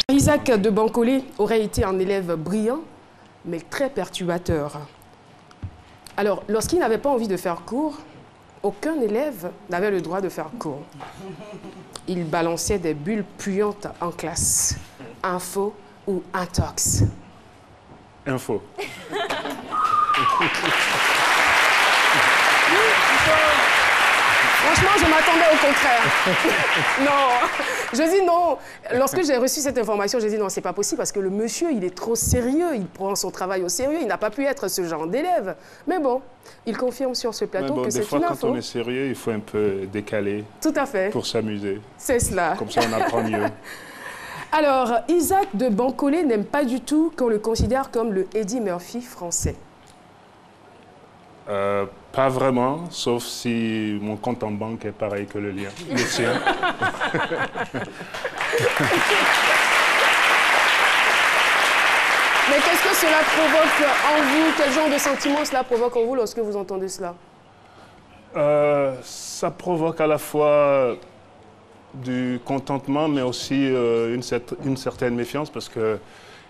Isaac de Bancolé aurait été un élève brillant, mais très perturbateur. Alors, lorsqu'il n'avait pas envie de faire cours, aucun élève n'avait le droit de faire cours. Il balançait des bulles puantes en classe. Info ou intox? Info. Franchement, je m'attendais au contraire. Non, je dis non. Lorsque j'ai reçu cette information, j'ai dit non, c'est pas possible parce que le monsieur, il est trop sérieux, il prend son travail au sérieux, il n'a pas pu être ce genre d'élève. Mais bon, il confirme sur ce plateau que c'est une info. Des fois, quand on est sérieux, il faut un peu décaler. Tout à fait. Pour s'amuser. C'est cela. Comme ça, on apprend mieux. Alors, Isaac de Bancolé n'aime pas du tout qu'on le considère comme le Eddie Murphy français. Pas vraiment, sauf si mon compte en banque est pareil que le sien. Mais qu'est-ce que cela provoque en vous? Quel genre de sentiment cela provoque en vous lorsque vous entendez cela? Ça provoque à la fois du contentement, mais aussi une certaine méfiance, parce que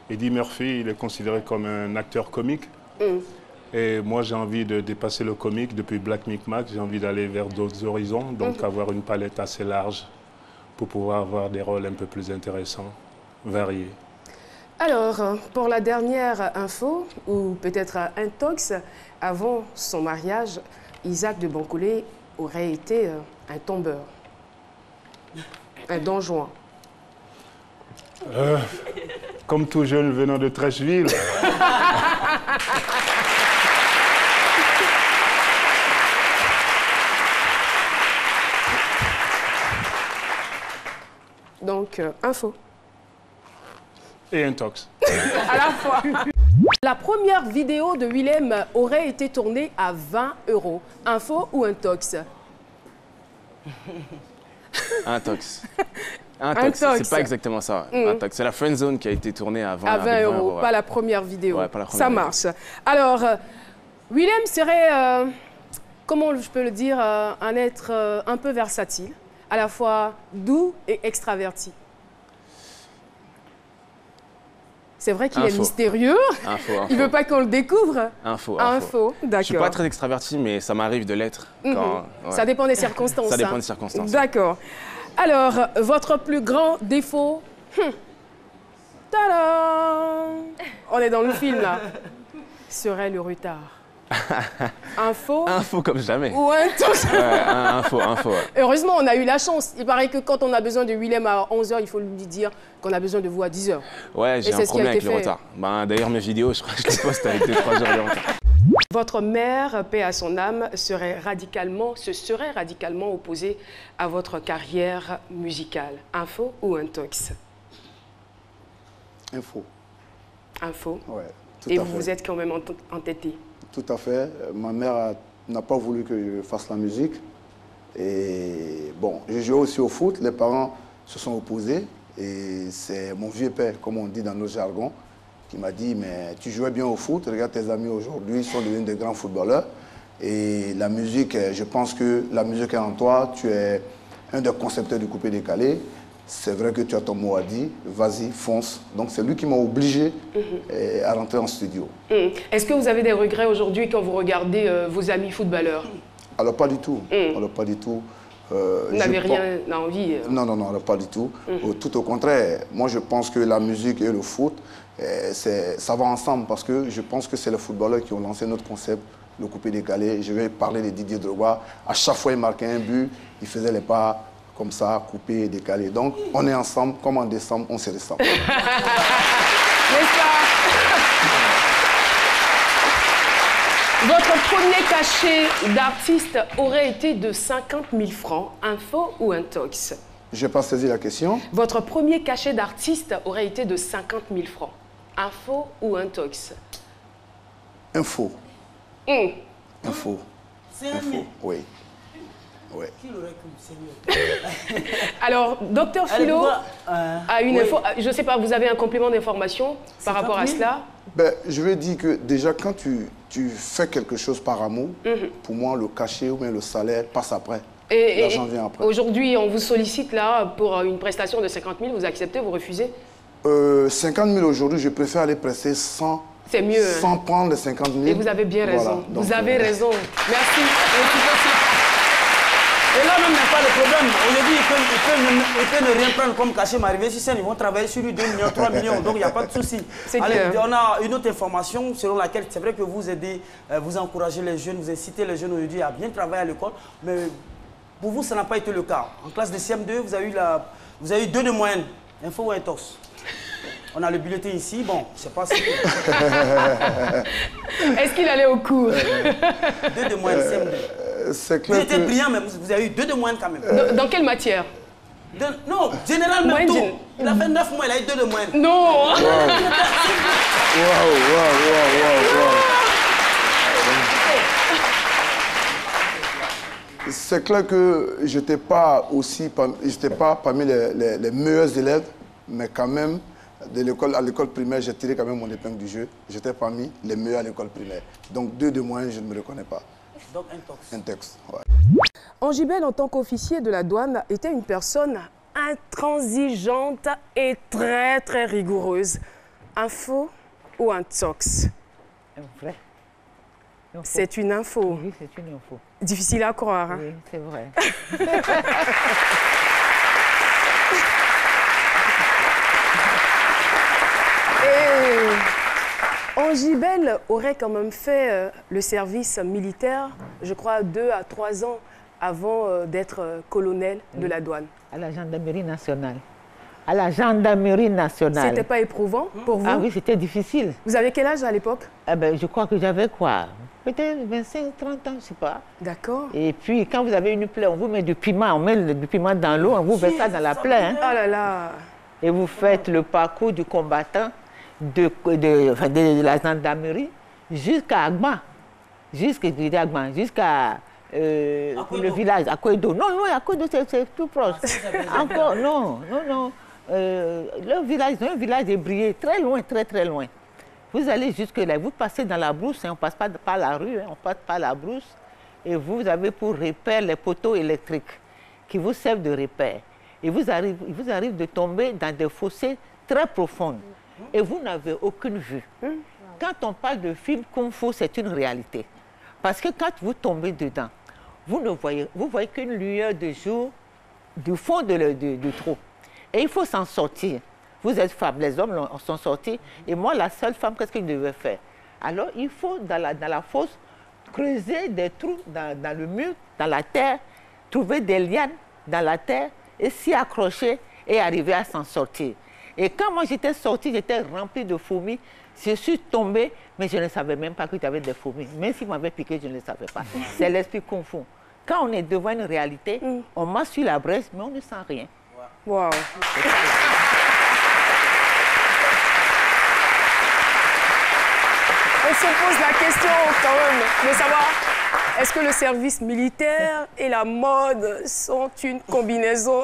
Eddie Murphy, il est considéré comme un acteur comique. Et moi, j'ai envie de dépasser le comique. Depuis Black Micmac, j'ai envie d'aller vers d'autres horizons, donc avoir une palette assez large pour pouvoir avoir des rôles un peu plus intéressants, variés. Alors, pour la dernière info, ou peut-être intox, avant son mariage, Isaac de Bancolé aurait été un tombeur, un don Juan. Comme tout jeune venant de Trècheville. Donc, info. Et intox. À la fois. La première vidéo de Willem aurait été tournée à 20 €. Info ou intox? Intox. Intox, c'est pas exactement ça. Intox. C'est la friend zone qui a été tournée à 20 €, ouais. pas la première vidéo. Ouais, pas la première ça vidéo. marche. Alors, Willem serait, comment je peux le dire, un être un peu versatile, à la fois doux et extraverti. C'est vrai qu'il est mystérieux. Il ne veut pas qu'on le découvre. Info, d'accord. Je ne suis pas très extraverti, mais ça m'arrive de l'être. Ouais. Ça dépend des circonstances. Ça dépend des circonstances. D'accord. Alors, votre plus grand défaut? Tadam! On est dans le film, là. Serait le retard. Info? Info comme jamais. Ou intox? Ouais, info. Ouais. Heureusement, on a eu la chance. Il paraît que quand on a besoin de Willem à 11 h, il faut lui dire qu'on a besoin de vous à 10 h. Ouais, j'ai un problème avec le retard. D'ailleurs, mes vidéos, je crois que je les poste avec 2-3 heures de retard. Votre mère, paix à son âme, se serait radicalement opposée à votre carrière musicale. Info ou intox? Info. Info? Ouais, tout Et à vous fait. vous êtes quand même entêté? Tout à fait. Ma mère n'a pas voulu que je fasse la musique. Et bon, j'ai joué aussi au foot. Les parents se sont opposés. Et c'est mon vieux père, comme on dit dans nos jargons, qui m'a dit, mais tu jouais bien au foot, regarde tes amis aujourd'hui, ils sont devenus des grands footballeurs. Et la musique, je pense que la musique est en toi, tu es un des concepteurs du coupé-décalé. C'est vrai que tu as ton mot à dire, vas-y, fonce. Donc c'est lui qui m'a obligé à rentrer en studio. Est-ce que vous avez des regrets aujourd'hui quand vous regardez vos amis footballeurs? Alors pas du tout, alors pas du tout. Vous n'avez rien envie? Non, alors pas du tout. Tout au contraire, moi je pense que la musique et le foot, ça va ensemble parce que je pense que c'est les footballeurs qui ont lancé notre concept, le coupé-décalé. Je vais parler de Didier Drogba. À chaque fois il marquait un but, il faisait les pas comme ça, coupé, décalé. Donc on est ensemble, comme en décembre, on se ressemble. Votre premier cachet d'artiste aurait été de 50 000 francs. Info ou intox? Je n'ai pas saisi la question. Votre premier cachet d'artiste aurait été de 50 000 francs. Info ou intox? Info. Info. C'est un mille. Oui. Ouais. Alors, docteur Philo a une info. Je ne sais pas, vous avez un complément d'information par rapport à cela? Ben, je veux dire que déjà, quand tu fais quelque chose par amour, pour moi, le cachet ou bien le salaire passe après. L'argent vient après. Aujourd'hui, on vous sollicite là pour une prestation de 50 000. Vous acceptez, vous refusez? 50 000 aujourd'hui, je préfère aller presser sans prendre les 50 000. Et vous avez bien raison. Voilà. Vous avez raison. Merci. Et là même n'est pas le problème. Aujourd'hui, il peut ne rien prendre comme cachet, mais arriver sur scène, ils vont travailler sur lui 2 millions, 3 millions, donc il n'y a pas de souci. Allez, on a une autre information selon laquelle c'est vrai que vous aidez, vous encouragez les jeunes, vous incitez les jeunes aujourd'hui à bien travailler à l'école, mais pour vous, ça n'a pas été le cas. En classe de CM2, vous avez eu 2 de moyenne, info ou intox. On a le bulletin ici, bon, je ne sais pas si... Est-ce qu'il allait au cours? 2 de moyenne, CM2. C'est clair. Vous étiez brillant, mais vous avez eu 2 de moyenne quand même. Dans quelle matière? Non, général même tout. Il a fait 9 mois, il a eu 2 de moyenne. Non. C'est clair que je n'étais pas parmi les meilleurs élèves, mais quand même, à l'école primaire, j'ai tiré quand même mon épingle du jeu. J'étais parmi les meilleurs à l'école primaire. Donc 2 de moyenne, je ne me reconnais pas. Donc intox. Intox, ouais. Angibel, en tant qu'officier de la douane, était une personne intransigeante et très, très rigoureuse. Info ou intox? Vrai. C'est une info. Oui, c'est une info. Difficile à croire. Hein? Oui, c'est vrai. Angibel aurait quand même fait le service militaire, je crois, 2 à 3 ans avant d'être colonel de la douane. À la gendarmerie nationale. À la gendarmerie nationale. C'était pas éprouvant pour vous? Ah oui, c'était difficile. Vous avez quel âge à l'époque? Je crois que j'avais quoi? Peut-être 25, 30 ans, je ne sais pas. D'accord. Et puis, quand vous avez une plaie, on vous met du piment, on met du piment dans l'eau, on vous met ça dans la plaie. Hein. Oh là là. Et vous faites le parcours du combattant de la gendarmerie jusqu'à Agma. Jusqu'à le village, à Kouedo. Non, à Kouedo, c'est tout proche. Encore, non. Le village, un village débrayé, très loin, très, très loin. Vous allez jusque là, vous passez dans la brousse, hein, on ne passe pas par la rue, hein, on passe par la brousse, et vous avez pour repère les poteaux électriques qui vous servent de repère. Et il vous arrive de tomber dans des fossés très profonds. Et vous n'avez aucune vue. Quand on parle de film Kung Fu, c'est une réalité. Parce que quand vous tombez dedans, vous voyez qu'une lueur de jour du fond du trou. Et il faut s'en sortir. Vous êtes femme, les hommes sont sortis. Et moi, la seule femme, qu'est-ce que je devais faire? Alors, il faut, dans la fosse, creuser des trous dans le mur, dans la terre, trouver des lianes dans la terre et s'y accrocher et arriver à s'en sortir. Et quand moi j'étais sortie, j'étais remplie de fourmis. Je suis tombée, mais je ne savais même pas qu'il y avait des fourmis. Même s'ils m'avaient piqué, je ne le savais pas. C'est l'esprit confond. Quand on est devant une réalité, on marche sur la brèche, mais on ne sent rien. Wow. On se pose la question quand même de savoir, est-ce que le service militaire et la mode sont une combinaison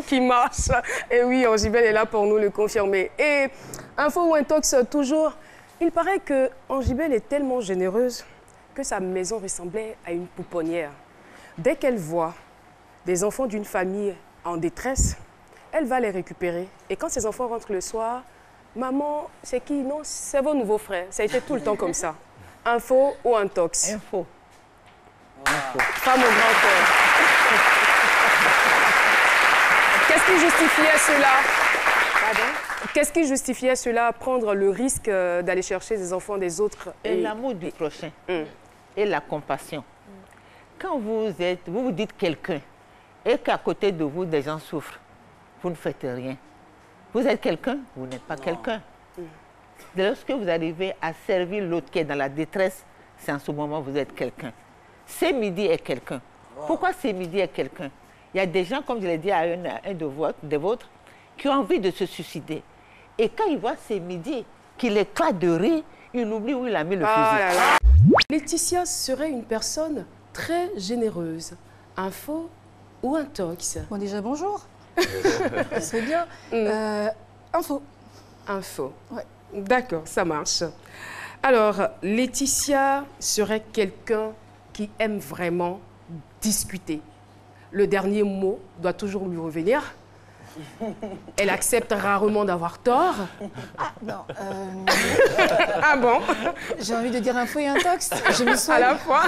qui marche? Et oui, Angibel est là pour nous le confirmer. Et info ou intox, toujours, il paraît que Angibel est tellement généreuse que sa maison ressemblait à une pouponnière. Dès qu'elle voit des enfants d'une famille en détresse, elle va les récupérer. Et quand ces enfants rentrent le soir, maman, c'est qui? Non, c'est vos nouveaux frères. Ça a été tout le temps comme ça. Info ou intox? Info. Femme au grand cœur. Qu'est-ce qui justifiait cela? Pardon? Qu'est-ce qui justifiait cela, prendre le risque d'aller chercher des enfants des autres? Et l'amour du prochain. Et la compassion. Quand vous vous dites quelqu'un et qu'à côté de vous, des gens souffrent, vous ne faites rien. Vous êtes quelqu'un, vous n'êtes pas quelqu'un. Lorsque vous arrivez à servir l'autre qui est dans la détresse, c'est en ce moment que vous êtes quelqu'un. C'est midi est quelqu'un. Pourquoi c'est midi est quelqu'un? Il y a des gens, comme je l'ai dit à un de vôtres, qui ont envie de se suicider. Et quand ils voient c'est midi, qu'il éclate de rire, il oublie où il a mis le fusil. Laetitia serait une personne très généreuse. Info ou intox? Bon, déjà, bonjour. C'est bien. Info. Info. Ouais. D'accord, ça marche. Alors, Laetitia serait quelqu'un qui aime vraiment discuter. Le dernier mot doit toujours lui revenir. Elle accepte rarement d'avoir tort. Ah, non. Ah bon? J'ai envie de dire info et intox. Je me soigne. À la fois.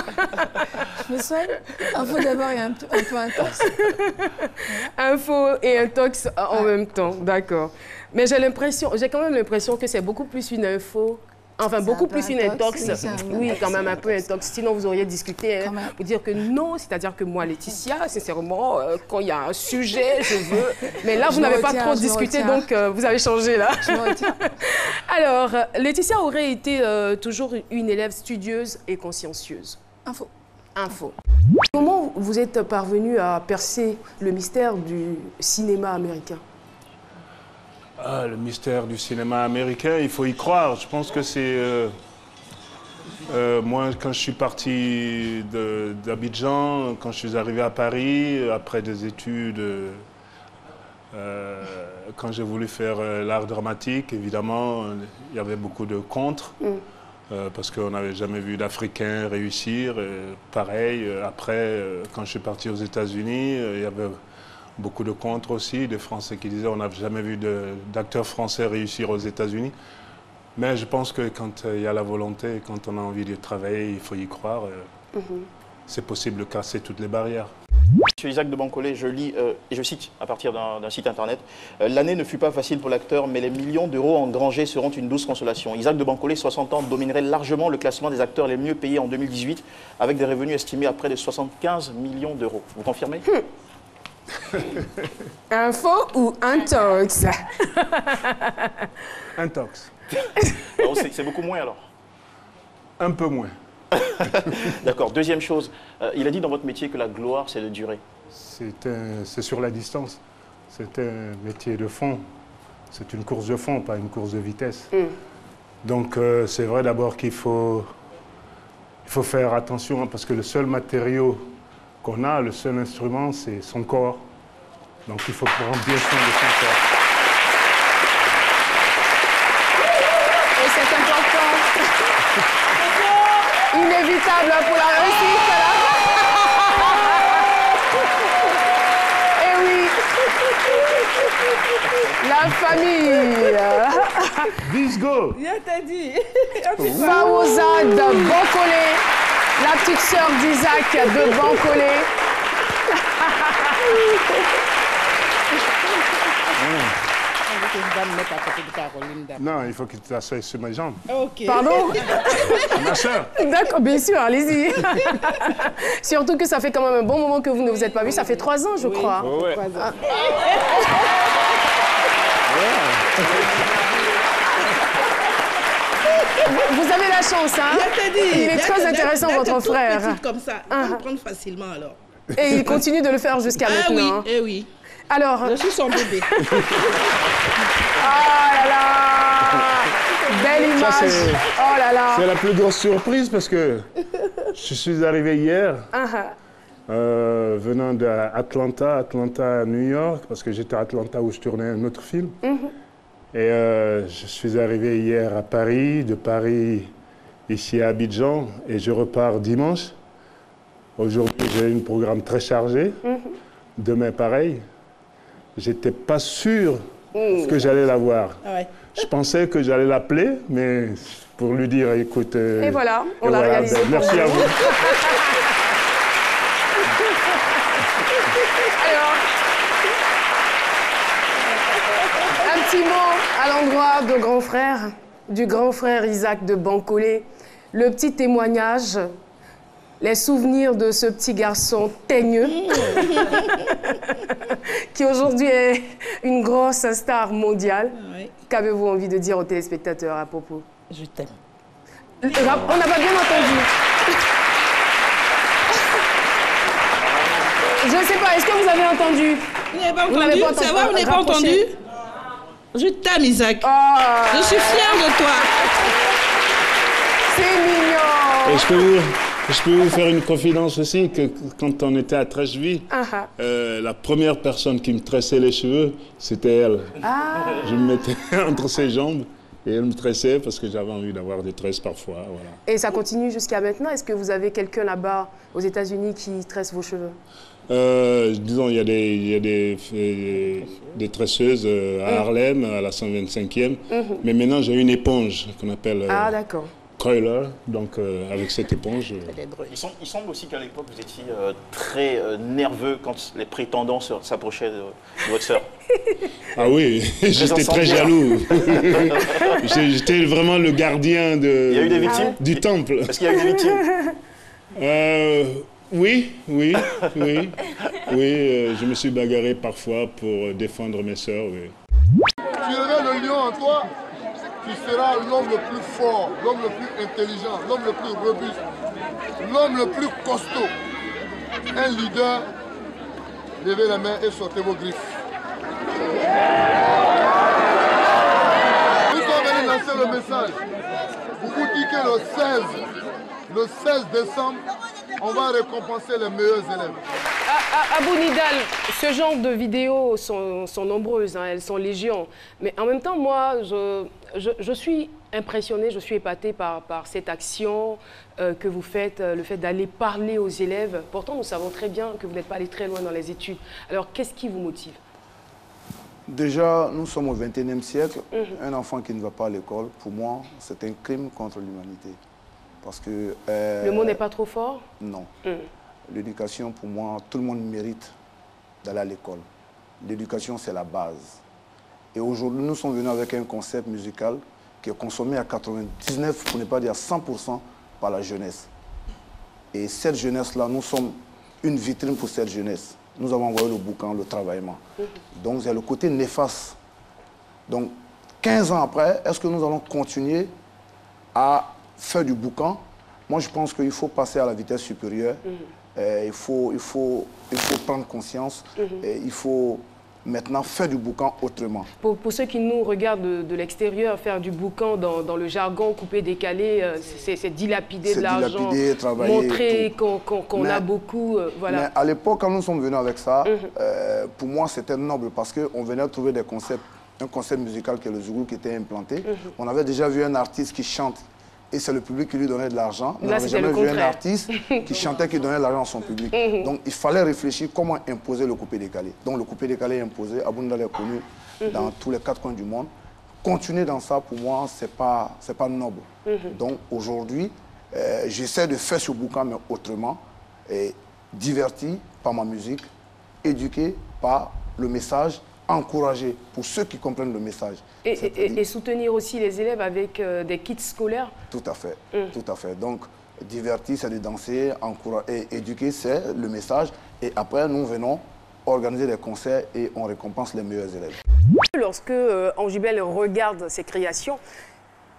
Je me soigne. Info d'abord et un peu intox. Info et intox en même temps, d'accord. Mais j'ai quand même l'impression que c'est beaucoup plus une info. Enfin, beaucoup plus une intox. Oui, quand même un peu intox. Sinon, vous auriez discuté pour dire que non. C'est-à-dire que moi, Laetitia, sincèrement, quand il y a un sujet, je veux... Mais là, vous n'avez pas trop discuté, donc vous avez changé, là. Je me retiens. Alors, Laetitia aurait été toujours une élève studieuse et consciencieuse. Info. Comment vous êtes parvenue à percer le mystère du cinéma américain? Ah, le mystère du cinéma américain, il faut y croire. Je pense que c'est... moi, quand je suis parti d'Abidjan, quand je suis arrivé à Paris, après des études, quand j'ai voulu faire l'art dramatique, évidemment, il y avait beaucoup de contre, parce qu'on n'avait jamais vu d'Africains réussir. Pareil, après, quand je suis parti aux États-Unis, il y avait... beaucoup de contre aussi, des Français qui disaient on n'a jamais vu d'acteurs français réussir aux États-Unis. Mais je pense que quand il y a la volonté, quand on a envie de travailler, il faut y croire. C'est possible de casser toutes les barrières. Monsieur Isaac de Bancolé, je lis, et je cite à partir d'un site internet, l'année ne fut pas facile pour l'acteur, mais les millions d'euros engrangés seront une douce consolation. Isaac de Bancolé, 60 ans, dominerait largement le classement des acteurs les mieux payés en 2018, avec des revenus estimés à près de 75 millions d'euros. Vous confirmez? Info ou intox? Intox. C'est beaucoup moins alors? Un peu moins. D'accord. Deuxième chose, il a dit dans votre métier que la gloire, c'est de durer. C'est sur la distance. C'est un métier de fond. C'est une course de fond, pas une course de vitesse. Donc c'est vrai d'abord qu'il faut faire attention, parce que le seul matériau qu'on a, le seul instrument, c'est son corps. Donc il faut prendre bien soin de son corps. Et c'est important. Inévitable pour la réussite. Et oui. La famille. Bisgo. Bien t'as dit. Faouza de Bancolé, la petite sœur d'Isaac de Bancolé. Non, il faut que tu t'assoies sur mes jambes. Ok. Pardon? Ma soeur. D'accord, bien sûr, allez-y. Surtout que ça fait quand même un bon moment que vous ne vous êtes pas vus. Ça fait 3 ans, je crois. Oh, ouais. Vous avez la chance, hein? Il est très intéressant, votre frère. Comme ça, il peut me prendre facilement alors. Et il continue de le faire jusqu'à maintenant. Oui, oui. Alors... Je suis son bébé. Oh là là! Belle image! Oh là là! C'est la plus grosse surprise parce que je suis arrivé hier, venant d'Atlanta, à New York, parce que j'étais à Atlanta où je tournais un autre film. Et je suis arrivé hier à Paris, de Paris ici à Abidjan, et je repars dimanche. Aujourd'hui, j'ai un programme très chargé. Demain, pareil. J'étais pas sûr que j'allais la voir. Je pensais que j'allais l'appeler, mais pour lui dire, écoute... et voilà, on l'a réalisé. Ben, merci à vous. Alors, un petit mot à l'endroit de grand frère, du grand frère Isaac de Bancolé. Le petit témoignage, les souvenirs de ce petit garçon teigneux, qui aujourd'hui est une grosse star mondiale. Qu'avez-vous envie de dire aux téléspectateurs à propos? Je t'aime. On n'a pas bien entendu. Je ne sais pas, est-ce que vous avez entendu? Vous n'avez pas entendu? Ça va, vous n'avez pas entendu? Je t'aime, Isaac. Je suis fière de toi. C'est mignon. Et je peux vous faire une confidence aussi, que quand on était à Trècheville, la première personne qui me tressait les cheveux, c'était elle. Je me mettais entre ses jambes Et elle me tressait parce que j'avais envie d'avoir des tresses parfois. Voilà. Et ça continue jusqu'à maintenant? Est-ce que vous avez quelqu'un là-bas aux États-Unis qui tresse vos cheveux? Disons, il y a des tresseuses à Harlem, à la 125e. Mais maintenant, j'ai une éponge qu'on appelle d'accord. Coiler. Donc, avec cette éponge... Il semble aussi qu'à l'époque, vous étiez très nerveux quand les prétendants s'approchaient de votre sœur. Ah oui, j'étais très jaloux. J'étais vraiment le gardien Il y a eu des victimes du temple. Est-ce qu'il y a eu des victimes Oui, je me suis bagarré parfois pour défendre mes sœurs. Oui. Tu aurais le lion en toi, tu seras l'homme le plus fort, l'homme le plus intelligent, l'homme le plus robuste, l'homme le plus costaud. Un leader, levez la main et sortez vos griffes. Nous sommes venus lancer le message. Vous vous dites que le 16 décembre, on va récompenser les meilleurs élèves. Abou Nidal, ce genre de vidéos sont nombreuses, hein, elles sont légion. Mais en même temps, moi, je suis impressionnée, je suis épatée par cette action que vous faites, le fait d'aller parler aux élèves. Pourtant, nous savons très bien que vous n'êtes pas allé très loin dans les études. Alors, qu'est-ce qui vous motive? Déjà, nous sommes au XXIe siècle. Un enfant qui ne va pas à l'école, pour moi, c'est un crime contre l'humanité. Parce que... le mot n'est pas trop fort? Non. L'éducation, pour moi, tout le monde mérite d'aller à l'école. L'éducation, c'est la base. Et aujourd'hui, nous sommes venus avec un concept musical qui est consommé à 99, pour ne pas dire 100%, par la jeunesse. Et cette jeunesse-là, nous sommes une vitrine pour cette jeunesse. Nous avons envoyé le bouquin, le travaillement. Donc, c'est le côté néfaste. Donc, 15 ans après, est-ce que nous allons continuer à faire du boucan? Moi, je pense qu'il faut passer à la vitesse supérieure. Il faut prendre conscience. Il faut maintenant faire du boucan autrement. Pour ceux qui nous regardent de l'extérieur, faire du boucan dans le jargon coupé, décalé, c'est dilapider de l'argent, montrer qu'on a beaucoup. Voilà. Mais à l'époque, quand nous sommes venus avec ça, pour moi, c'était noble parce qu'on venait trouver des concepts, un concept musical qui est le zougou qui était implanté. On avait déjà vu un artiste qui chante et c'est le public qui lui donnait de l'argent. On n'avait jamais vu un artiste qui chantait, qui donnait de l'argent à son public. Donc il fallait réfléchir comment imposer le coupé-décalé. Donc le coupé-décalé est imposé, Abou Nidal est connu dans tous les 4 coins du monde. Continuer dans ça, pour moi, ce n'est pas noble. Donc aujourd'hui, j'essaie de faire ce bouquin, mais autrement, et diverti par ma musique, éduqué par le message, encourager pour ceux qui comprennent le message. Et soutenir aussi les élèves avec des kits scolaires? Tout à fait, tout à fait. Donc, divertir, c'est de danser, encourager, et éduquer, c'est le message. Et après, nous venons organiser des concerts et on récompense les meilleurs élèves. Lorsque Anjibel regarde ses créations,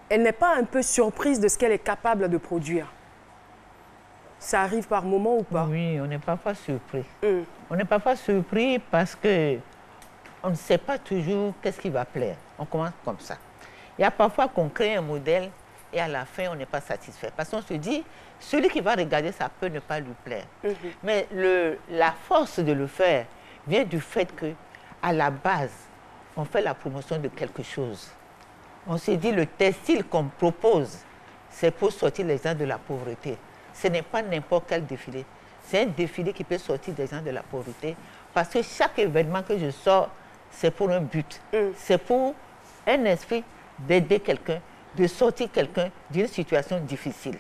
elle n'est pas un peu surprise de ce qu'elle est capable de produire? Ça arrive par moment ou pas? Oui, on est parfois surpris. On est parfois surpris parce que on ne sait pas toujours qu'est-ce qui va plaire. On commence comme ça. Il y a parfois qu'on crée un modèle et à la fin, on n'est pas satisfait. Parce qu'on se dit, celui qui va regarder, ça peut ne pas lui plaire. Mais la force de le faire vient du fait qu'à la base, on fait la promotion de quelque chose. On s'est dit, le textile qu'on propose, c'est pour sortir les gens de la pauvreté. Ce n'est pas n'importe quel défilé. C'est un défilé qui peut sortir des gens de la pauvreté. Parce que chaque événement que je sors, c'est pour un but. C'est pour un esprit d'aider quelqu'un, de sortir quelqu'un d'une situation difficile.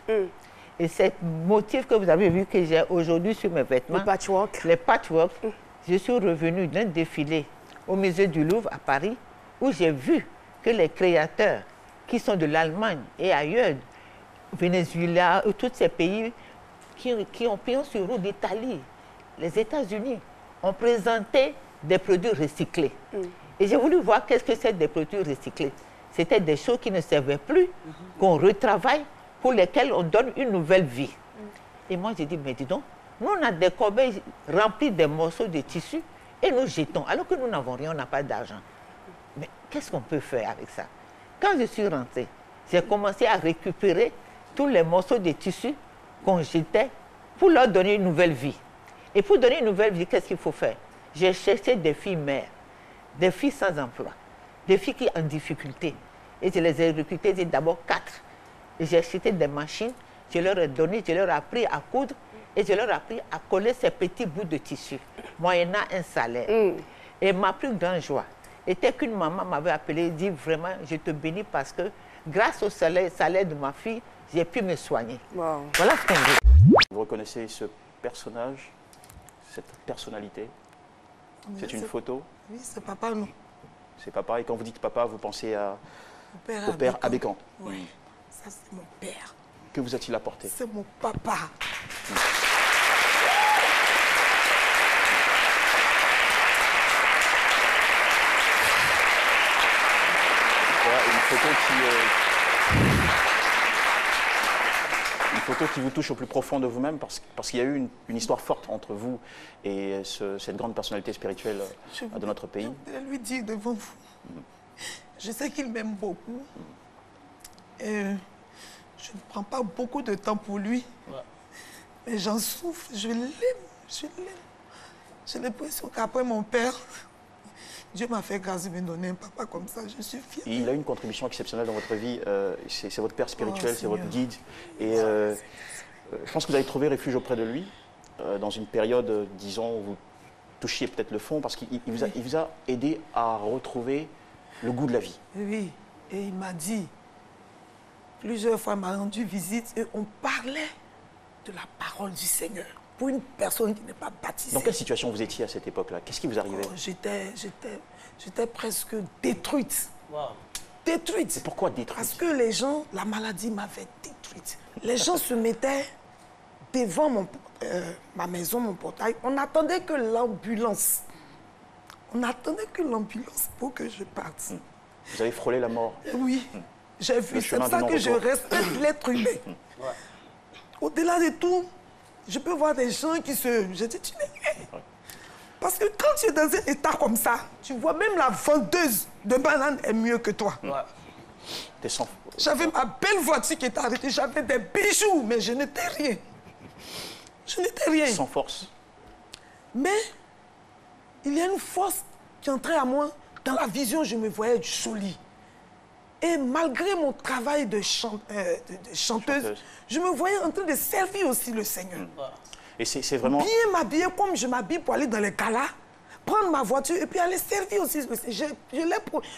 Et ces motifs que vous avez vu que j'ai aujourd'hui sur mes vêtements, les patchwork, je suis revenue d'un défilé au musée du Louvre à Paris, où j'ai vu que les créateurs qui sont de l'Allemagne et ailleurs, Venezuela, tous ces pays qui ont pignon sur rue d'Italie, les États-Unis, ont présenté des produits recyclés. Et j'ai voulu voir qu'est-ce que c'est des produits recyclés. C'était des choses qui ne servaient plus, qu'on retravaille, pour lesquelles on donne une nouvelle vie. Et moi, j'ai dit, mais dis donc, nous, on a des corbeilles remplies de morceaux de tissu et nous jetons, alors que nous n'avons rien, on n'a pas d'argent. Mais qu'est-ce qu'on peut faire avec ça? Quand je suis rentrée, j'ai commencé à récupérer tous les morceaux de tissu qu'on jetait pour leur donner une nouvelle vie. Et pour donner une nouvelle vie, qu'est-ce qu'il faut faire? J'ai cherché des filles mères, des filles sans emploi, des filles qui sont en difficulté. Et je les ai recrutés, j'ai d'abord 4. J'ai acheté des machines, je leur ai donné, je leur ai appris à coudre et je leur ai appris à coller ces petits bouts de tissu, moyennant un salaire. Et ma plus grande joie était qu'une maman m'avait appelé et dit vraiment, je te bénis parce que grâce au salaire de ma fille, j'ai pu me soigner. Wow. Voilà ce qu'on veut. Vous reconnaissez ce personnage, cette personnalité? C'est une photo? Oui, c'est papa, non. C'est papa. Et quand vous dites papa, vous pensez au père Abékan. Oui, ça c'est mon père. Que vous a-t-il apporté? C'est mon papa. Voilà, une photo qui vous touche au plus profond de vous-même parce qu'il y a eu une histoire forte entre vous et cette grande personnalité spirituelle de notre pays. Je voulais lui dire devant vous. Je sais qu'il m'aime beaucoup. Et je ne prends pas beaucoup de temps pour lui. Mais j'en souffre. Je l'aime. Je l'aime. J'ai l'impression qu'après mon père, Dieu m'a fait grâce de me donner un papa comme ça. Je suis fière. Il a eu une contribution exceptionnelle dans votre vie. C'est votre père spirituel, c'est votre guide. Et je pense que vous avez trouvé refuge auprès de lui dans une période, disons, où vous touchiez peut-être le fond parce qu'il vous a aidé à retrouver le goût de la vie. Oui, et il m'a dit, plusieurs fois il m'a rendu visite et on parlait de la parole du Seigneur. Pour une personne qui n'est pas baptisée. Dans quelle situation vous étiez à cette époque-là? Qu'est-ce qui vous arrivait? J'étais presque détruite. Wow. Détruite. Et pourquoi détruite? Parce que les gens, la maladie m'avait détruite. Les gens se mettaient devant ma maison, mon portail. On attendait que l'ambulance. On attendait que l'ambulance pour que je parte. Vous avez frôlé la mort? Oui. J'ai vu. C'est pour ça que je respecte l'être humain. Au-delà de tout, je peux voir des gens qui se... Je dis, tu es... Parce que quand tu es dans un état comme ça, tu vois même la vendeuse de bananes est mieux que toi. J'avais ma belle voiture qui était arrêtée, j'avais des bijoux, mais je n'étais rien. Je n'étais rien. Sans force. Mais il y a une force qui entrait à moi. Dans la vision, je me voyais jolie. Et malgré mon travail de chanteuse, je me voyais en train de servir aussi le Seigneur. Et c'est vraiment... Bien m'habiller comme je m'habille pour aller dans les galas, prendre ma voiture et puis aller servir aussi le Seigneur.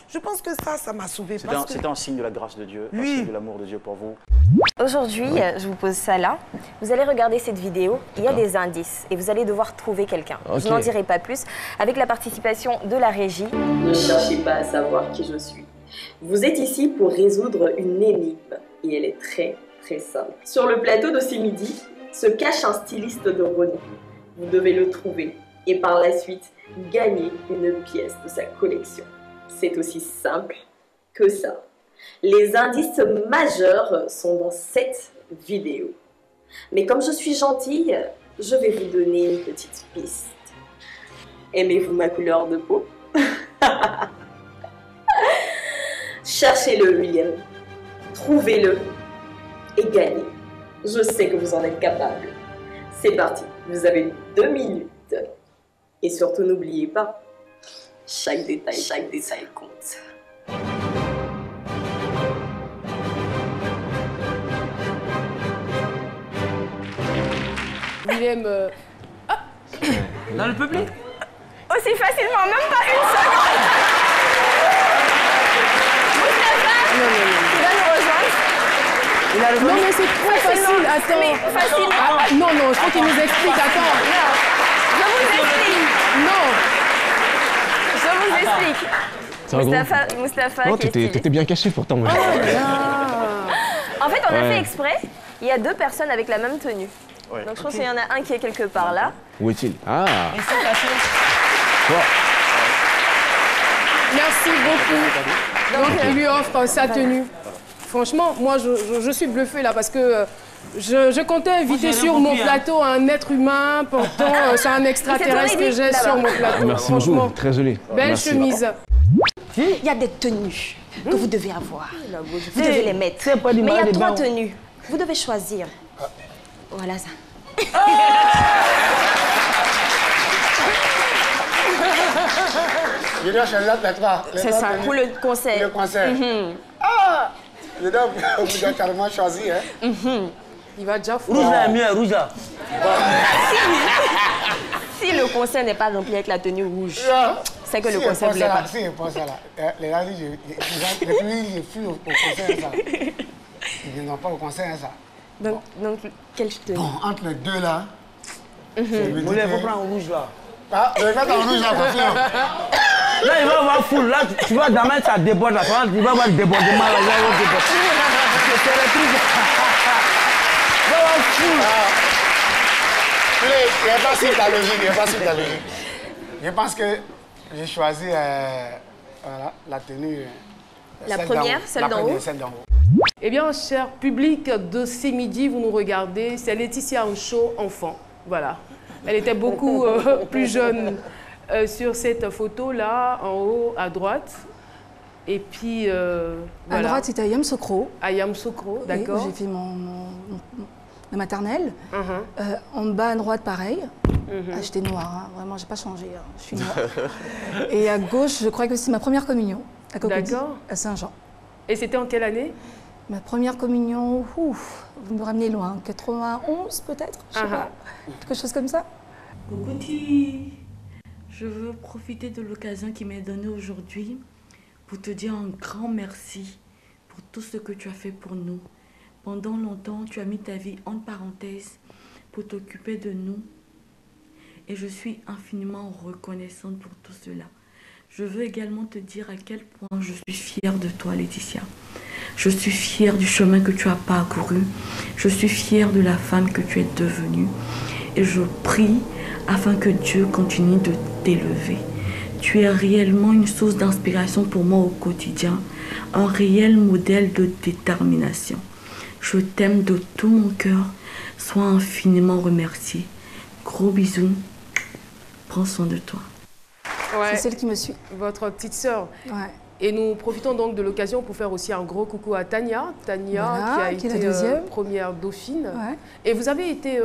Je pense que ça m'a sauvé. C'était un signe de la grâce de Dieu, un signe de l'amour de Dieu pour vous. Aujourd'hui, je vous pose ça là. Vous allez regarder cette vidéo, il y a des indices et vous allez devoir trouver quelqu'un. Je n'en dirai pas plus. Avec la participation de la régie. Ne cherchez pas à savoir qui je suis. Vous êtes ici pour résoudre une énigme et elle est très très simple. Sur le plateau de ce midi se cache un styliste de renom. Vous devez le trouver et par la suite gagner une pièce de sa collection. C'est aussi simple que ça. Les indices majeurs sont dans cette vidéo. Mais comme je suis gentille, je vais vous donner une petite piste. Aimez-vous ma couleur de peau? Cherchez-le, William. Trouvez-le et gagnez. Je sais que vous en êtes capable. C'est parti, vous avez 2 minutes. Et surtout, n'oubliez pas, chaque détail compte. William... Dans le public? Aussi facilement, même pas une seconde. Non, mais c'est trop facile, attends. Mais facilement. Non, il faut qu'il nous explique, attends. Je vous explique. Non. Je vous explique. Moustapha non, qui est styliste. t'étais bien caché pourtant. Moi. En fait, on a fait exprès. Il y a 2 personnes avec la même tenue. Ouais. Donc je pense qu'il y en a un qui est quelque part là. Où est-il? Ah. Merci beaucoup. Donc il lui offre sa tenue. Franchement, moi, je suis bluffée là parce que je comptais inviter sur mon plateau un être humain, pourtant c'est un extraterrestre que j'ai sur mon plateau. Merci beaucoup, très joli. Belle chemise. Il y a des tenues que vous devez avoir. Vous devez les mettre. Mais il y a 3 tenues. Vous devez choisir. Voilà ça. Je dois choisir les 3. C'est ça, pour le concert. Le concert. Je dois obligatoirement choisir. Hein. Il va déjà foutre. Rouge là est mieux, rouge là. Si le concert n'est pas rempli avec la tenue rouge, c'est que le concert ne plaît pas. Si, je pense ça là. Les gens disent, je fuis au concert ça. Ils n'ont pas au concert ça. Donc quelle tenue? Bon, entre les deux là. Vous voulez vous prendre en rouge là? Ah, je vais mettre en rouge là, confiant. Là, il va avoir foule. Là, tu vois, demain, ça déborde. Là. Il va avoir le débordement. Là, il va avoir le débordement. C'est le truc. Il va avoir foule. Il n'est pas sûr ta logique. Il n'est pas sûr ta logique. Je pense que j'ai choisi voilà, la tenue. La première, celle d'en haut. Eh bien, cher public de C'est Midi, vous nous regardez, c'est Laetitia Ancho, enfant. Voilà. Elle était beaucoup plus jeune sur cette photo-là, en haut, à droite. Et puis, voilà. À droite, c'était à Yamoussoukro. À Yamoussoukro, d'accord. J'ai fait ma maternelle. En bas, à droite, pareil. J'étais noire, hein. Vraiment, j'ai pas changé. Hein. Je suis noire. Et à gauche, je crois que c'est ma première communion, à Cocody, à Saint-Jean. Et c'était en quelle année? Ma première communion, vous me ramenez loin, 91 peut-être, je sais pas, quelque chose comme ça. Cocody, je veux profiter de l'occasion qui m'est donnée aujourd'hui pour te dire un grand merci pour tout ce que tu as fait pour nous. Pendant longtemps, tu as mis ta vie entre parenthèses pour t'occuper de nous. Et je suis infiniment reconnaissante pour tout cela. Je veux également te dire à quel point je suis fière de toi, Laetitia. Je suis fière du chemin que tu as parcouru. Je suis fière de la femme que tu es devenue. Et je prie afin que Dieu continue de t'élever. Tu es réellement une source d'inspiration pour moi au quotidien, un réel modèle de détermination. Je t'aime de tout mon cœur. Sois infiniment remerciée. Gros bisous. Prends soin de toi. Ouais. C'est celle qui me suit. Votre petite sœur. Ouais. Et nous profitons donc de l'occasion pour faire aussi un gros coucou à Tania. Tania, voilà, qui a été la première dauphine. Ouais. Et vous avez été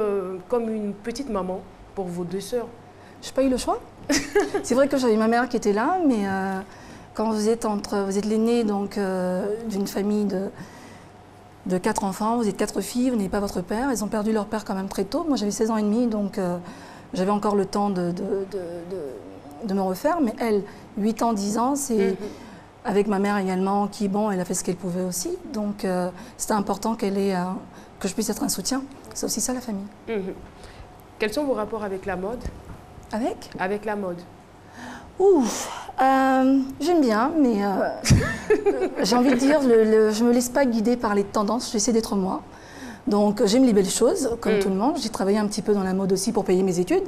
comme une petite maman pour vos deux sœurs. Je n'ai pas eu le choix. C'est vrai que j'avais ma mère qui était là, mais quand vous êtes l'aîné d'une famille de 4 enfants, vous êtes 4 filles, vous n'avez pas votre père. Elles ont perdu leur père quand même très tôt. Moi, j'avais 16 ans et demi, donc j'avais encore le temps de me refaire. Mais elle, 8 ans, 10 ans, c'est avec ma mère également, qui, bon, elle a fait ce qu'elle pouvait aussi. Donc, c'était important que je puisse être un soutien. C'est aussi ça, la famille. Quels sont vos rapports avec la mode? Avec la mode. Ouf, j'aime bien, mais j'ai envie de dire, je ne me laisse pas guider par les tendances, j'essaie d'être moi. Donc j'aime les belles choses, comme tout le monde. J'ai travaillé un petit peu dans la mode aussi pour payer mes études.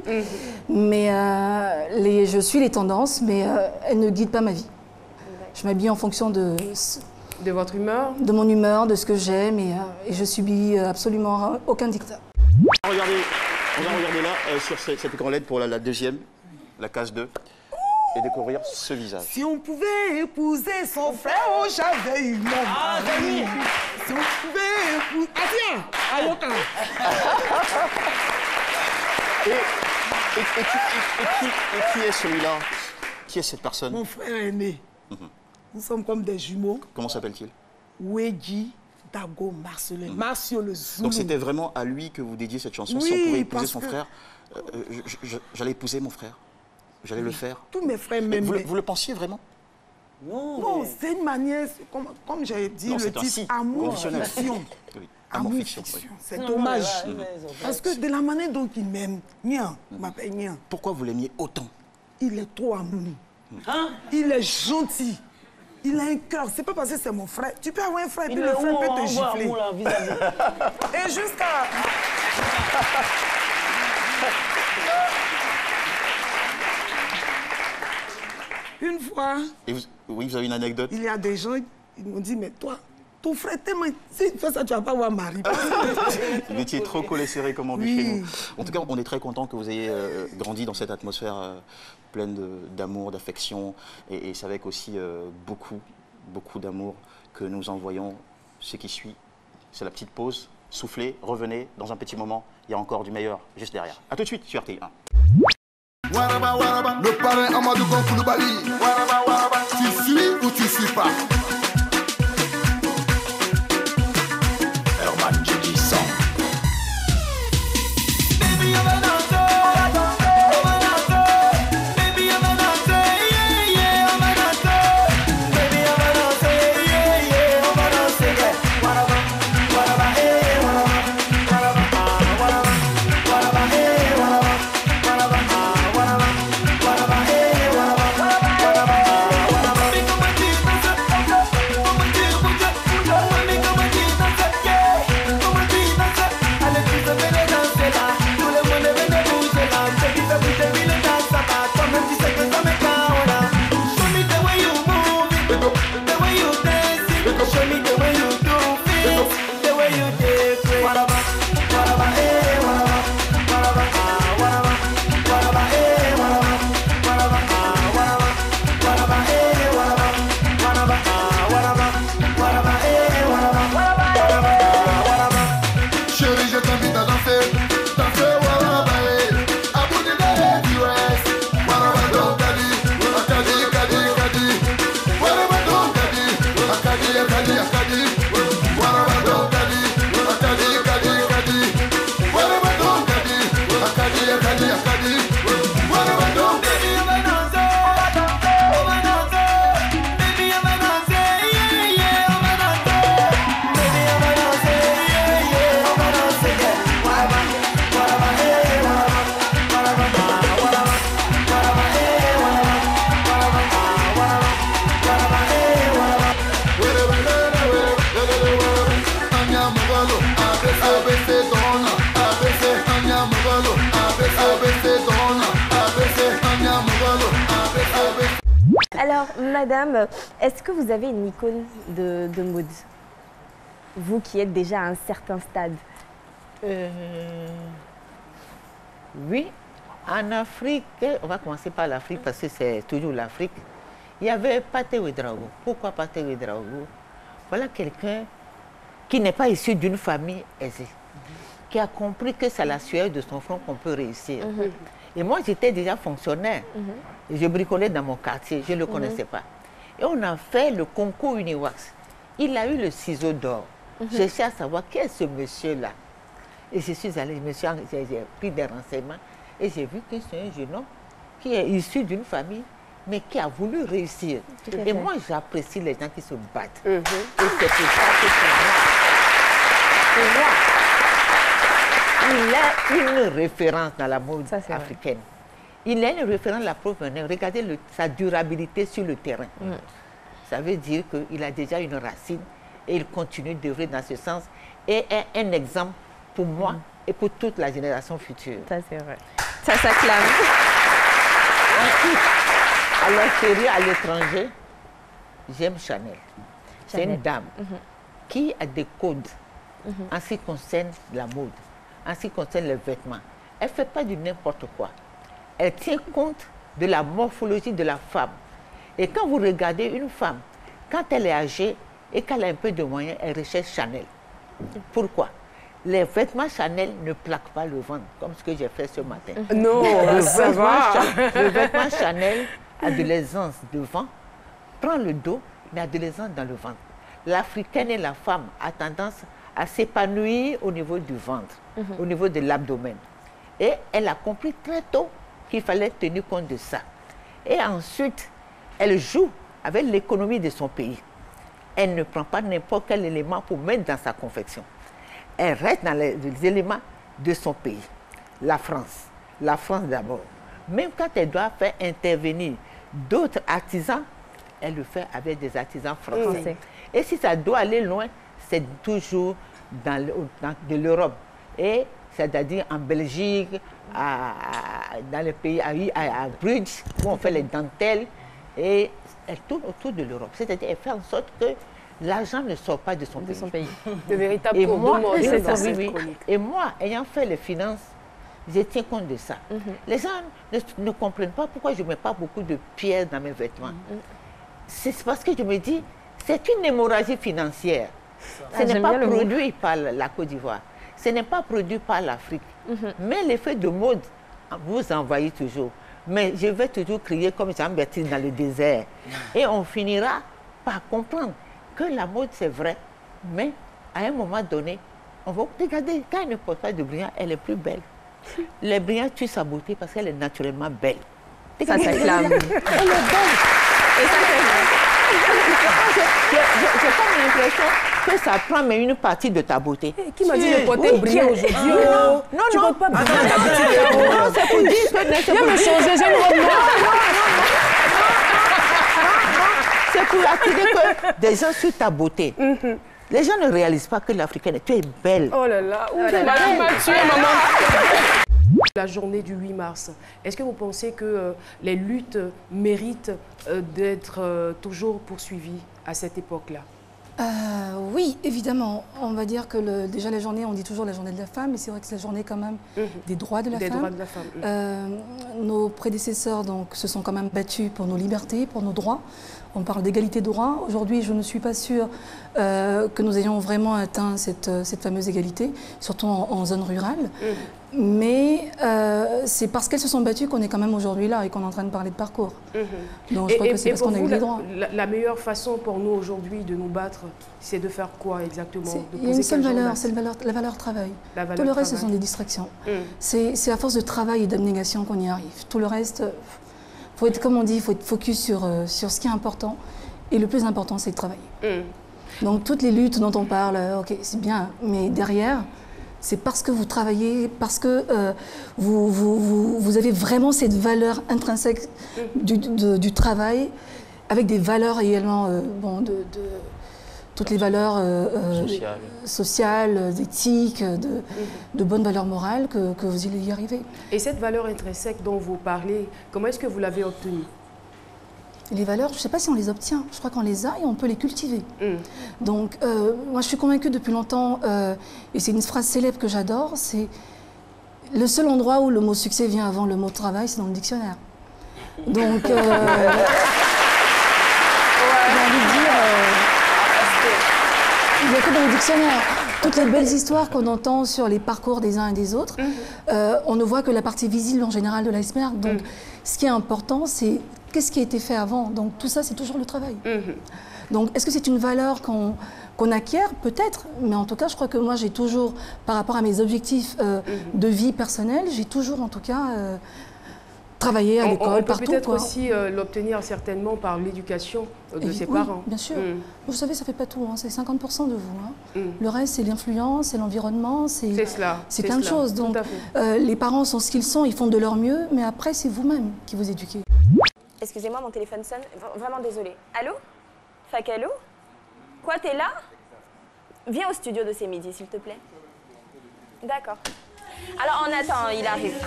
Mais je suis les tendances, mais elles ne guident pas ma vie. Je m'habille en fonction de votre humeur? De mon humeur, de ce que j'aime, et je subis absolument aucun dictat. Regardez, on va regarder là, sur cet écran LED pour la deuxième, la case 2. Et découvrir ce visage. Si on pouvait épouser son frère, oh, j'avais eu mon mari. Si on pouvait épouser... Ah tiens, Ayoka. Et qui est celui-là? Qui est cette personne? Mon frère aîné. Nous sommes comme des jumeaux. Comment s'appelle-t-il? Wedji Dago Marcelin. Marcio le Zoulou. Donc c'était vraiment à lui que vous dédiez cette chanson? Oui, si on pouvait épouser son frère, j'allais épouser mon frère. J'allais le faire. Tous mes frères m'aimaient. Vous le pensiez vraiment? Non, c'est une manière, comme j'ai dit, le titre, amour fiction. Amour fiction. C'est dommage. Parce que de la manière dont il m'aime, Nian, m'appelle Nian. Pourquoi vous l'aimiez autant? Il est trop amour. Il est gentil. Il a un cœur. C'est pas parce que c'est mon frère. Tu peux avoir un frère et puis le frère peut te gifler. Et jusqu'à... Une fois... Oui, vous avez une anecdote? Il y a des gens, ils m'ont dit, mais toi, ton frère tellement... Si tu fais ça, tu vas pas avoir mari. Vous étiez trop collé serré, comme on dit chez nous. En tout cas, on est très content que vous ayez grandi dans cette atmosphère pleine d'amour, d'affection. Et c'est avec aussi beaucoup d'amour que nous envoyons ce qui suit. C'est la petite pause. Soufflez, revenez. Dans un petit moment, il y a encore du meilleur juste derrière. A tout de suite sur RTI1. Waraba, waraba, le parrain Amadou Koulibaly. Waraba, waraba, tu suis ou tu suis pas? madame, est-ce que vous avez une icône de mode? Vous qui êtes déjà à un certain stade. Oui, en Afrique, on va commencer par l'Afrique parce que c'est toujours l'Afrique. Il y avait Pathé Ouédraogo. Pourquoi Pathé Ouédraogo? Voilà quelqu'un qui n'est pas issu d'une famille aisée, qui a compris que c'est la sueur de son front qu'on peut réussir. Et moi, j'étais déjà fonctionnaire. Et je bricolais dans mon quartier, je ne le connaissais pas. Et on a fait le concours Uniwax. Il a eu le ciseau d'or. J'ai cherché à savoir qui est ce monsieur-là. Et je suis allée, j'ai pris des renseignements et j'ai vu que c'est un jeune homme qui est issu d'une famille, mais qui a voulu réussir. Et moi, j'apprécie les gens qui se battent. Et c'est pour ça que pour moi, il a une référence dans la mode africaine. Il a une référence, la preuve, regardez sa durabilité sur le terrain. Ça veut dire qu'il a déjà une racine et il continue d'œuvrer dans ce sens et est un exemple pour moi et pour toute la génération future. Ça, c'est vrai. Ça s'acclame. Ensuite, à l'extérieur, à l'étranger, j'aime Chanel. C'est une dame qui a des codes en ce qui concerne la mode, en ce qui concerne les vêtements. Elle ne fait pas du n'importe quoi. Elle tient compte de la morphologie de la femme. Et quand vous regardez une femme, quand elle est âgée et qu'elle a un peu de moyens, elle recherche Chanel. Pourquoi? Les vêtements Chanel ne plaquent pas le ventre, comme ce que j'ai fait ce matin. Non, ça va. Le vêtement Chanel a de l'aisance devant, prend le dos, mais a de l'aisance dans le ventre. L'Africaine et la femme a tendance à s'épanouir au niveau du ventre, au niveau de l'abdomen. Et elle a compris très tôt qu'il fallait tenir compte de ça. Et ensuite, elle joue avec l'économie de son pays. Elle ne prend pas n'importe quel élément pour mettre dans sa confection. Elle reste dans les éléments de son pays. La France d'abord. Même quand elle doit faire intervenir d'autres artisans, elle le fait avec des artisans français. Et si ça doit aller loin, c'est toujours de l'Europe. Et c'est-à-dire en Belgique, dans les pays, à Bruges, où on fait les dentelles. Et elle tourne autour de l'Europe. C'est-à-dire qu'elle fait en sorte que l'argent ne sort pas de son pays. De véritables Et moi, ayant fait les finances, je tiens compte de ça. Les gens ne comprennent pas pourquoi je ne mets pas beaucoup de pierres dans mes vêtements. C'est parce que je me dis, c'est une hémorragie financière. Ce n'est pas produit par la Côte d'Ivoire. Ce n'est pas produit par l'Afrique. Mais l'effet de mode vous envahit toujours. Mais je vais toujours crier comme Jean-Baptiste dans le désert. Et on finira par comprendre que la mode, c'est vrai. Mais à un moment donné, on va regarder, quand elle ne porte pas de brillant, elle est plus belle. Les brillants tuent sa beauté parce qu'elle est naturellement belle. Ça s'acclame. Elle est belle. Et ça, j'ai pas l'impression que ça prend mais une partie de ta beauté. Qui m'a dit de porter brillant aujourd'hui? Non, tu portes pas brillant d'habitude. Non, c'est pour dire que... Viens me changer, j'ai une robe noire. C'est pour attirer que des gens sur ta beauté. Les gens ne réalisent pas que l'Africaine, tu es belle. Oh là là, madame m'a tué, maman. La journée du 8 mars, est-ce que vous pensez que les luttes méritent d'être toujours poursuivies à cette époque-là? Oui, évidemment. On va dire que déjà la journée, on dit toujours la journée de la femme, mais c'est vrai que c'est la journée quand même des droits de la femme. Droits de la femme. Nos prédécesseurs donc, se sont quand même battus pour nos libertés, pour nos droits. On parle d'égalité de droits. Aujourd'hui, je ne suis pas sûre que nous ayons vraiment atteint cette fameuse égalité, surtout en zone rurale. Mais c'est parce qu'elles se sont battues qu'on est quand même aujourd'hui là et qu'on est en train de parler de parcours. Donc je crois que c'est parce qu'on a eu les droits. La meilleure façon pour nous aujourd'hui de nous battre, c'est de faire quoi exactement? Il y a une seule valeur, c'est la valeur travail. Tout le reste, ce sont des distractions. C'est à force de travail et d'abnégation qu'on y arrive. Tout le reste, faut être, comme on dit, il faut être focus sur ce qui est important. Et le plus important, c'est de travailler. Donc toutes les luttes dont on parle, ok, c'est bien, mais derrière, c'est parce que vous travaillez, parce que vous avez vraiment cette valeur intrinsèque du travail, avec des valeurs également, toutes les valeurs sociales, éthiques, de bonnes valeurs morales, que vous allez y arriver. Et cette valeur intrinsèque dont vous parlez, comment est-ce que vous l'avez obtenue? Les valeurs, je ne sais pas si on les obtient. Je crois qu'on les a et on peut les cultiver. Donc, moi, je suis convaincue depuis longtemps, et c'est une phrase célèbre que j'adore, c'est le seul endroit où le mot succès vient avant le mot travail, c'est dans le dictionnaire. Donc, j'ai envie de dire, il n'y a que dans le dictionnaire. Toutes les belles histoires qu'on entend sur les parcours des uns et des autres, on ne voit que la partie visible en général de l'iceberg. Donc, ce qui est important, c'est qu'est-ce qui a été fait avant. Donc, tout ça, c'est toujours le travail. Donc, est-ce que c'est une valeur qu'on acquiert? Peut-être. Mais en tout cas, je crois que moi, j'ai toujours, par rapport à mes objectifs de vie personnelle, j'ai toujours, en tout cas, travaillé à l'école, partout. On peut peut-être aussi l'obtenir certainement par l'éducation de ses parents. Bien sûr. Vous savez, ça ne fait pas tout. Hein. C'est 50% de vous. Hein. Le reste, c'est l'influence, c'est l'environnement, c'est plein de choses. Donc, les parents sont ce qu'ils sont, ils font de leur mieux, mais après, c'est vous-même qui vous éduquez. Excusez-moi, mon téléphone sonne. Vraiment désolée. Allô? Fakalo? Quoi, t'es là? Viens au studio de ces midis, s'il te plaît. D'accord. Alors, on attend, il arrive.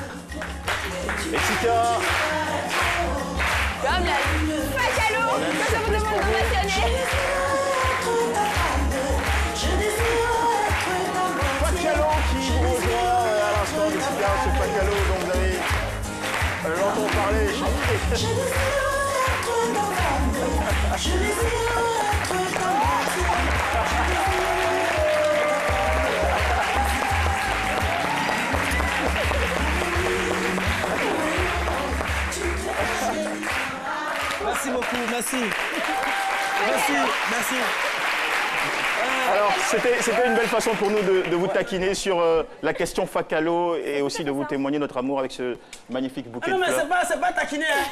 Mexica. Comme la... Fakalo, que je vous demande de mentionner. Fakalo qui vous rejoint à l'instant, Mexica, c'est Fakalo dont vous avez longtemps parlé et chanté. Merci beaucoup, merci. Merci. Alors, c'était une belle façon pour nous de vous taquiner sur la question Fakalo et aussi de vous témoigner notre amour avec ce magnifique bouquet de fleurs. Non, mais c'est pas taquiner. Hein.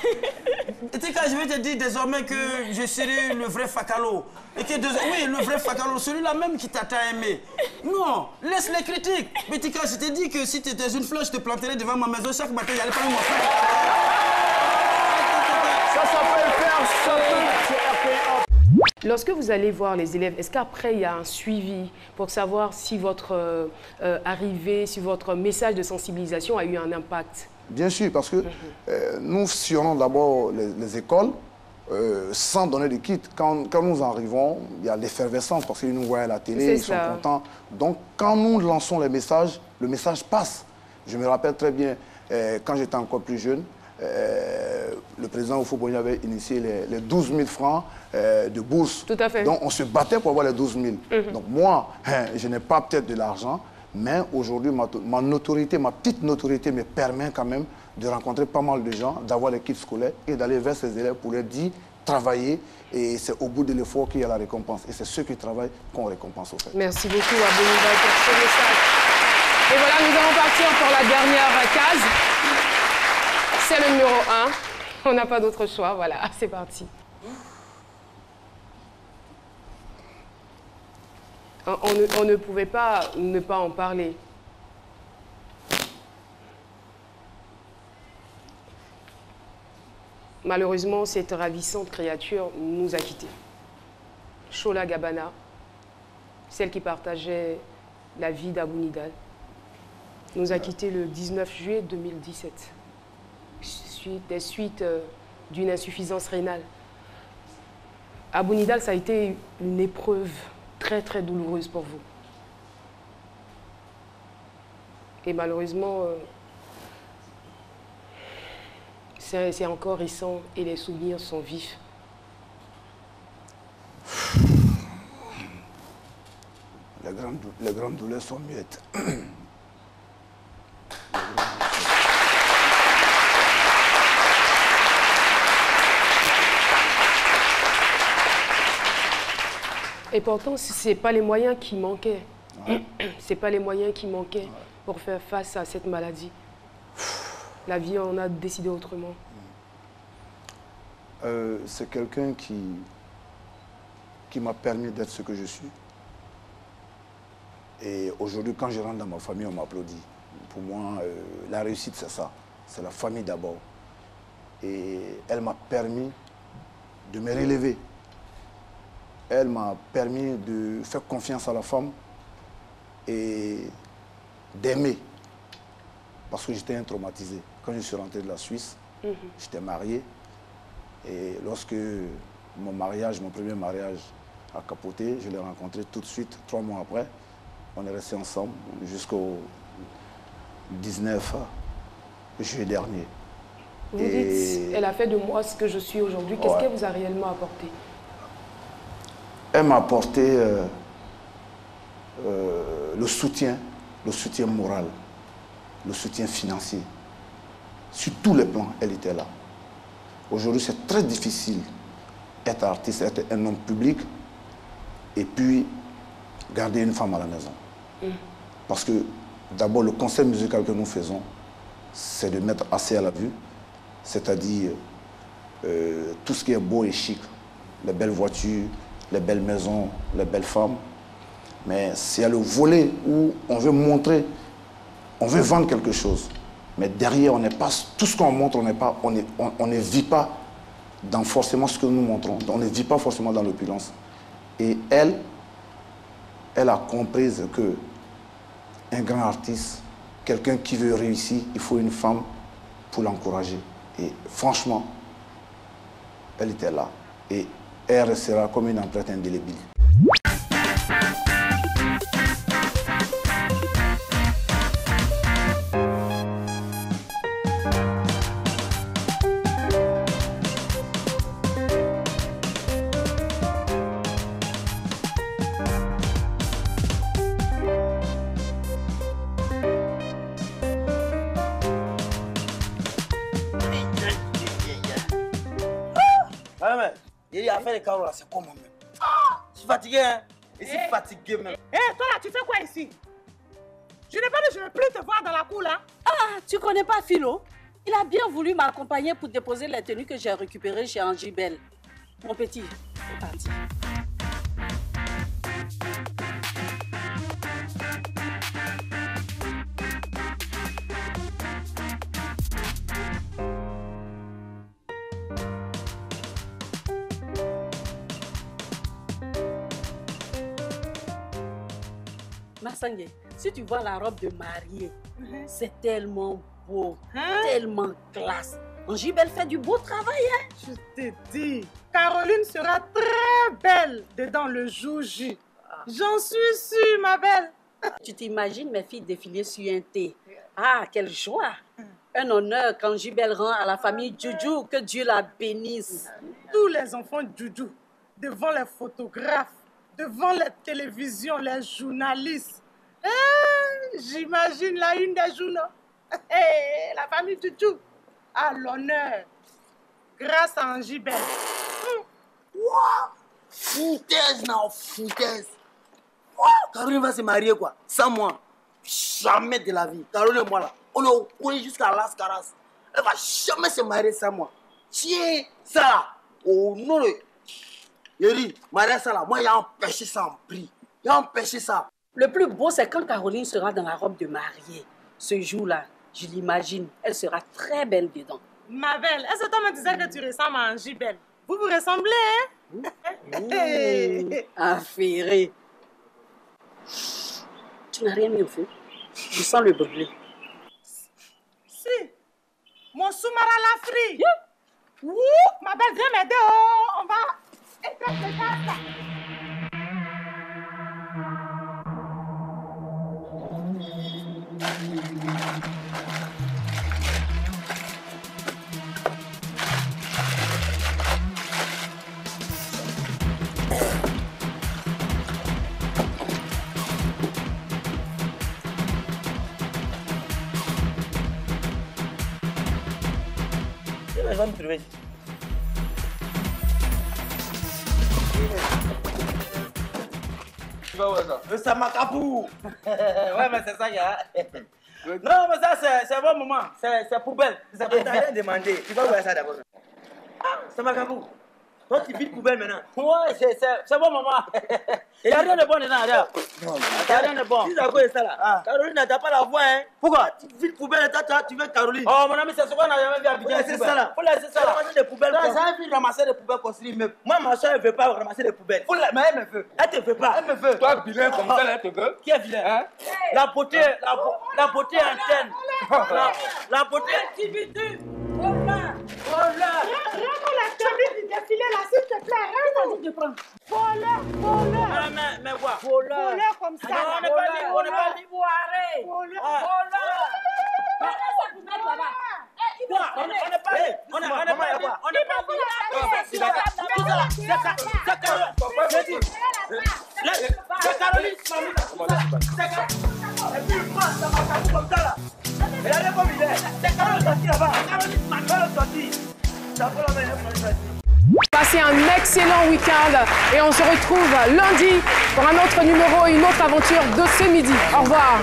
Et tu sais, quand je vais te dire désormais que je serai le vrai Fakalo, et que oui, le vrai Fakalo, celui-là même qui t'a aimé. Non, laisse les critiques. Mais tu sais, quand je t'ai dit que si tu étais une fleur, je te planterais devant ma maison chaque matin, j'allais pas me montrer. Ça s'appelle faire ça. Lorsque vous allez voir les élèves, est-ce qu'après il y a un suivi pour savoir si votre arrivée, si votre message de sensibilisation a eu un impact? Bien sûr, parce que nous sillonnons d'abord les écoles sans donner de kit. Quand nous arrivons, il y a l'effervescence parce qu'ils nous voient à la télé, ils sont contents. Donc quand nous lançons les messages, le message passe. Je me rappelle très bien, quand j'étais encore plus jeune, le président Houphouët-Boigny avait initié les 12 000 francs de bourse. Tout à fait. Donc on se battait pour avoir les 12 000. Donc moi, je n'ai pas peut-être de l'argent, mais aujourd'hui, ma notoriété, ma petite notoriété me permet quand même de rencontrer pas mal de gens, d'avoir les kits scolaires et d'aller vers ces élèves pour leur dire travailler. Et c'est au bout de l'effort qu'il y a la récompense. Et c'est ceux qui travaillent qu'on récompense au fait. Merci beaucoup à Bounida pour ce message. Et voilà, nous allons partir pour la dernière case. C'est le numéro 1. On n'a pas d'autre choix. Voilà, c'est parti. On ne pouvait pas ne pas en parler. Malheureusement, cette ravissante créature nous a quittés. Shola Gabana, celle qui partageait la vie d'Abou Nidal, nous a quittés le 19 juillet 2017. Des suites d'une insuffisance rénale. Abou Nidal, ça a été une épreuve très très douloureuse pour vous. Et malheureusement, c'est encore récent et les souvenirs sont vifs. Les grandes douleurs sont muettes. Et pourtant, ce n'est pas les moyens qui manquaient. Ce n'est pas les moyens qui manquaient pour faire face à cette maladie. La vie en a décidé autrement. C'est quelqu'un qui m'a permis d'être ce que je suis. Et aujourd'hui, quand je rentre dans ma famille, on m'applaudit. Pour moi, la réussite, c'est ça. C'est la famille d'abord. Et elle m'a permis de me relever. Elle m'a permis de faire confiance à la femme et d'aimer. Parce que j'étais traumatisé. Quand je suis rentré de la Suisse, j'étais marié. Et lorsque mon premier mariage a capoté, je l'ai rencontré tout de suite, 3 mois après. On est restés ensemble jusqu'au 19 juillet dernier. Vous dites, elle a fait de moi ce que je suis aujourd'hui. Qu'est-ce qu'elle vous a réellement apporté? Elle m'a apporté le soutien moral, le soutien financier. Sur tous les plans, elle était là. Aujourd'hui, c'est très difficile d'être artiste, être un homme public et puis garder une femme à la maison. Parce que d'abord, le concert musical que nous faisons, c'est de mettre assez à la vue, c'est-à-dire tout ce qui est beau et chic, les belles voitures, les belles maisons, les belles femmes. Mais c'est le volet où on veut montrer, on veut vendre quelque chose. Mais derrière, on n'est pas, tout ce qu'on montre, on ne vit pas dans forcément ce que nous montrons. On ne vit pas forcément dans l'opulence. Et elle a compris que un grand artiste, quelqu'un qui veut réussir, il faut une femme pour l'encourager. Et franchement, elle était là. Et elle restera comme une empreinte indélébile. Les carreaux là, c'est comment même? Je suis fatigué, hein? Et je suis fatigué même. Hé, toi là, tu fais quoi ici? Je n'ai pas dit, je ne veux plus te voir dans la cour là. Ah, tu connais pas Philo? Il a bien voulu m'accompagner pour déposer les tenues que j'ai récupérées chez Angibel. Mon petit, c'est parti. Massangé, si tu vois la robe de mariée, c'est tellement beau, tellement classe. Angibel fait du beau travail, hein? Je te dis, Caroline sera très belle dedans le jour J. J'en suis sûre, ma belle. Tu t'imagines mes filles défiler sur un thé? Ah, quelle joie! Un honneur qu'Angibel rend à la famille Djoudjou, que Dieu la bénisse. Tous les enfants Djoudjou, devant les photographes, devant les télévisions, les journalistes. J'imagine la une des journaux. La famille Djoudjou à l'honneur grâce à Angibel. Foutaise, non, foutaise. Caroline va se marier quoi? Sans moi. Jamais de la vie. Caroline et moi là, on est au jusqu'à Las Caras. Elle va jamais se marier sans moi. Tiens, ça là, au nom de... Yeri, marier ça là, moi, il a empêché ça en prix. Il a empêché ça. Le plus beau, c'est quand Caroline sera dans la robe de mariée. Ce jour-là, je l'imagine, elle sera très belle dedans. Ma belle, est-ce que toi me disais que tu ressembles à Angibel? Vous vous ressemblez, hein? Affairé. Tu n'as rien mis au feu? Je sens le brûler. Si. Mon sous-marin l'a frit. Ma belle, viens m'aider. On va éteindre le gaz. Je vais me trouver. Le Samakapou. Ouais, mais c'est ça, il y a. Non, mais ça, c'est un bon moment. C'est poubelle. Ça peut rien demander. Tu vas voir ça d'abord. Ah, Samakapou. Toi, tu vides poubelle maintenant. Ouais, c'est un bon moment. Il n'y a rien de bon dedans, regarde. Il n'y a rien de bon. Tu sais à quoi ça là? Caroline, tu n'as pas la voix, hein? Pourquoi? Tu vides poubelle, tu veux Caroline. Oh, mon ami, c'est ce qu'on n'a jamais vu à Abidjan. C'est ça là. Faut laisser ça là. Ramasser des poubelles. J'ai envie de ramasser des poubelles construire même. Moi, ma soeur, elle ne veut pas ramasser des poubelles. Mais elle me veut. Elle te veut pas. Elle me veut. Toi, vilain comme ça, elle te veut. Qui est vilain? Hein? La beauté interne. La beauté. Activité. Voilà. Vraiment la défilé là, s'il te plaît. Rien de prendre. Voleur. Mais quoi? Voleur comme ça. Non, on n'est pas libre, on n'est pas libre. Voleur. Ça pour mettre là-bas. On n'est pas libre. On n'est pas libre. C'est Caroline. Et puis moi, ça m'a cassé comme ça là. Regardez comme il est. C'est Caroline sorti là-bas. Caroline m'a sorti. Ça vaut la meilleure. Passez un excellent week-end et on se retrouve lundi pour un autre numéro et une autre aventure de ce midi. Au revoir.